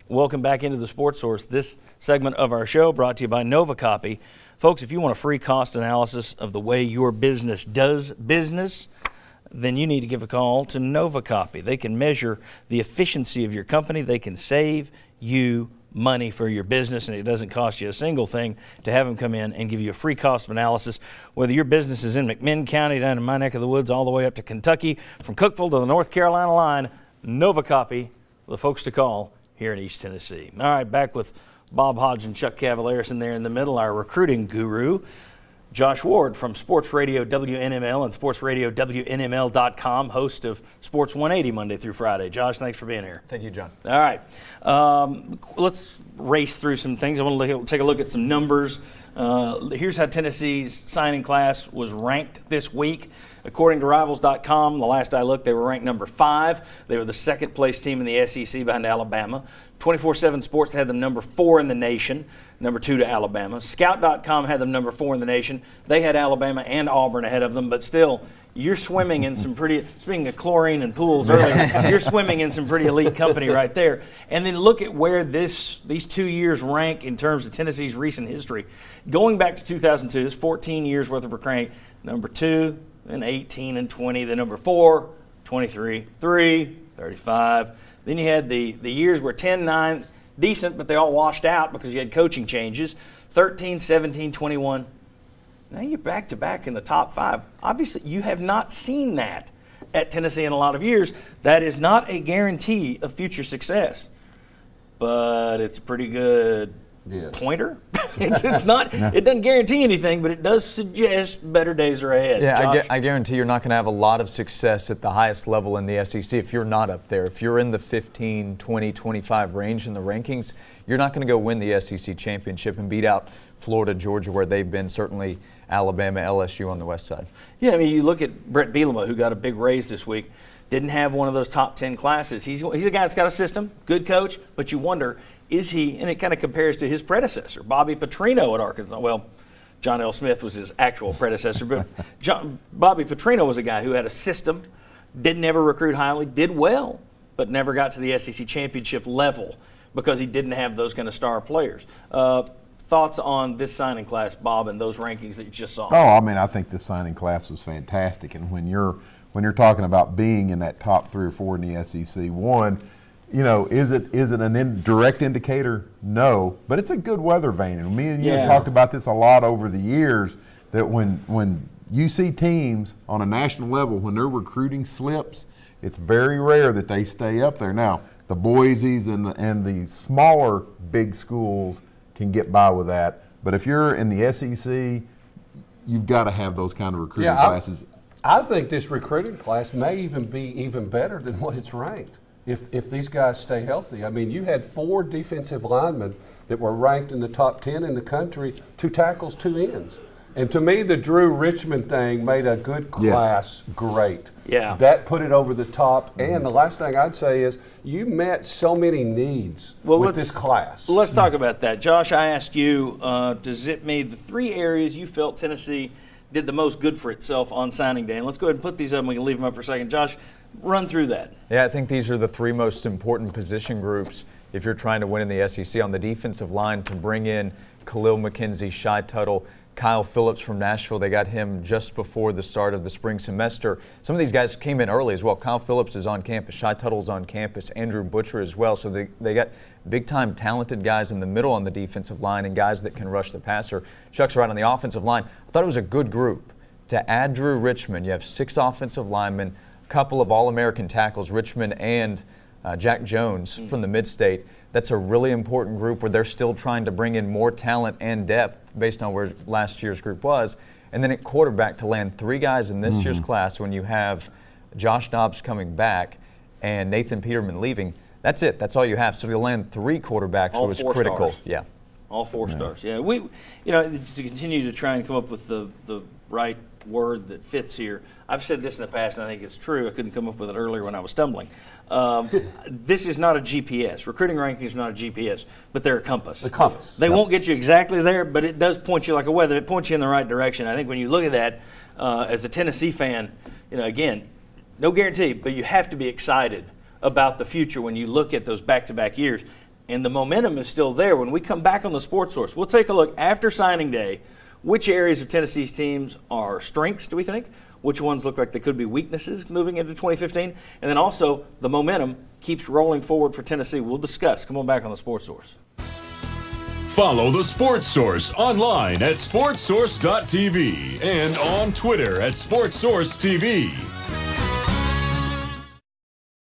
Welcome back into the Sports Source. This segment of our show brought to you by NovaCopy. Folks, if you want a free cost analysis of the way your business does business, then you need to give a call to NovaCopy. They can measure the efficiency of your company. They can save you money for your business, and it doesn't cost you a single thing to have them come in and give you a free cost of analysis. Whether your business is in McMinn County, down in my neck of the woods, all the way up to Kentucky, from Cookeville to the North Carolina line, NovaCopy, the folks to call here in East Tennessee. All right, back with Bob Hodge and Chuck Cavaleris in there in the middle, our recruiting guru. Josh Ward from Sports Radio WNML and sportsradiownml.com, host of Sports 180 Monday through Friday. Josh, thanks for being here. Thank you, John. All right. Let's race through some things. I want to take a look at some numbers. Here's how Tennessee's signing class was ranked this week. According to Rivals.com, the last I looked, they were ranked number 5. They were the second place team in the SEC behind Alabama. 24/7 Sports had them number 4 in the nation, number 2 to Alabama. Scout.com had them number 4 in the nation. They had Alabama and Auburn ahead of them, but still, you're swimming in some pretty, speaking of chlorine and pools earlier, you're swimming in some pretty elite company right there. And then look at where these 2 years rank in terms of Tennessee's recent history. Going back to 2002, it's 14 years worth of recruiting. Number 2, then 18 and 20, then number 4, 23, 3, 35. Then you had the years where 10, 9, decent, but they all washed out because you had coaching changes. 13, 17, 21. Now you're back-to-back in the top 5. Obviously, you have not seen that at Tennessee in a lot of years. That is not a guarantee of future success, but it's a pretty good pointer. It's not. It doesn't guarantee anything, but it does suggest better days are ahead. Yeah, I guarantee you're not going to have a lot of success at the highest level in the SEC if you're not up there. If you're in the 15, 20, 25 range in the rankings, you're not going to go win the SEC championship and beat out Florida, Georgia, where they've been, certainly Alabama, LSU on the west side. Yeah, I mean, you look at Brett Bielema, who got a big raise this week, didn't have one of those top 10 classes. He's a guy that's got a system, good coach, but you wonder, is he, and it kind of compares to his predecessor, Bobby Petrino at Arkansas. Well, John L. Smith was his actual predecessor, but Bobby Petrino was a guy who had a system, didn't ever recruit highly, did well, but never got to the SEC championship level because he didn't have those kind of star players. Thoughts on this signing class, Bob, and those rankings that you just saw? Oh, I mean, I think the signing class was fantastic, and when you're talking about being in that top 3 or 4 in the SEC, one, you know, is it an direct indicator? No, but it's a good weather vane. And me and you have talked about this a lot over the years, that when you see teams on a national level, when their recruiting slips, it's very rare that they stay up there. Now, the Boise's and the smaller big schools can get by with that, but if you're in the SEC, you've got to have those kind of recruiting classes. I think this recruiting class may even be even better than what it's ranked if these guys stay healthy. I mean, you had 4 defensive linemen that were ranked in the top 10 in the country, 2 tackles, 2 ends. And to me, the Drew Richmond thing made a good class great. Yeah. That put it over the top. And the last thing I'd say is you met so many needs with this class. Let's talk about that. Josh, I asked you to zip me the 3 areas you felt Tennessee did the most good for itself on signing day. And let's go ahead and put these up, and we can leave them up for a second. Josh, run through that. Yeah, I think these are the 3 most important position groups if you're trying to win in the SEC. On the defensive line, to bring in Khalil McKenzie, Shy Tuttle, Kyle Phillips from Nashville. They got him just before the start of the spring semester. Some of these guys came in early as well. Kyle Phillips is on campus. Shy Tuttle's on campus. Andrew Butcher as well. So they got big-time talented guys in the middle on the defensive line and guys that can rush the passer. Chuck's right on the offensive line. I thought it was a good group. To add Drew Richmond, you have 6 offensive linemen, a couple of All-American tackles, Richmond and Jack Jones from the Mid-State. That's a really important group where they're still trying to bring in more talent and depth based on where last year's group was. And then at quarterback, to land 3 guys in this year's class when you have Josh Dobbs coming back and Nathan Peterman leaving, that's it. That's all you have. So to land 3 quarterbacks was critical. Stars. Yeah. All 4 stars. Yeah. We, to continue to try and come up with the right word that fits here. I've said this in the past, and I think it's true. I couldn't come up with it earlier when I was stumbling. This is not a GPS. Recruiting rankings is not a GPS, but they're a compass. The compass. They won't get you exactly there, but it does point you like a weather. It points you in the right direction. I think when you look at that as a Tennessee fan, again, no guarantee, but you have to be excited about the future when you look at those back-to-back years. and the momentum is still there. When we come back on the Sports Source, we'll take a look after signing day. Which areas of Tennessee's teams are strengths, do we think? Which ones look like they could be weaknesses moving into 2015? And then also, the momentum keeps rolling forward for Tennessee. We'll discuss. Come on back on the Sports Source. Follow the Sports Source online at sportsource.tv and on Twitter at SportsSourceTV.